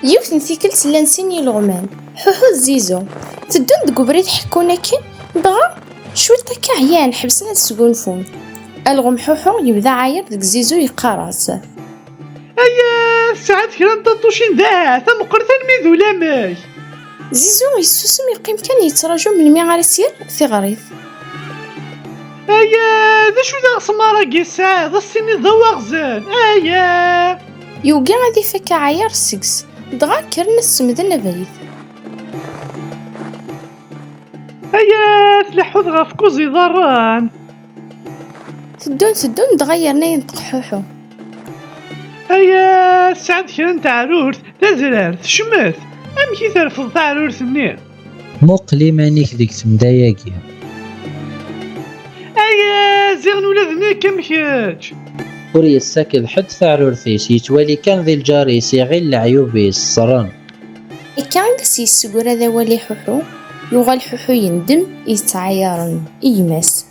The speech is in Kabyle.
يوث نثيكل لانسين يلغمان حوحو الزيزو تدون دق بريد حكونا كي بغا شوية كعيان حبسنا السقونفون الغم حوحو يبدا عاير دق زيزو يقارص ايا ساعات كرا نطوشين ذا ثم قرثان ميذو لاماي. زيزو يسوسم يقيم كان يتراجو من مي غارسير في غريض. ايا ذا شو ذا سمارة قيسا ذا السيني ذا واغزان ايا يوقع غادي فكا عاير سكس دغا كرن السمدن بريد. ايا تلحوذ غاف كوزي ضران تدون دغيرنا ينطق حوحو. ايا ساعات كرا نتاع تزرار تشمث امكي ترفض تاع عرورت منين مقلي مانيك ديك تمداياكيا. ايا زيغن ولادنا كم كاج ور يساكد حد تاع عرورتيس يتوالي كان ذي الجاريس غير العيوب الصران. كان دسي السقورة ذا ولي حوحو يغال حوحو يندم يتعايرن يمس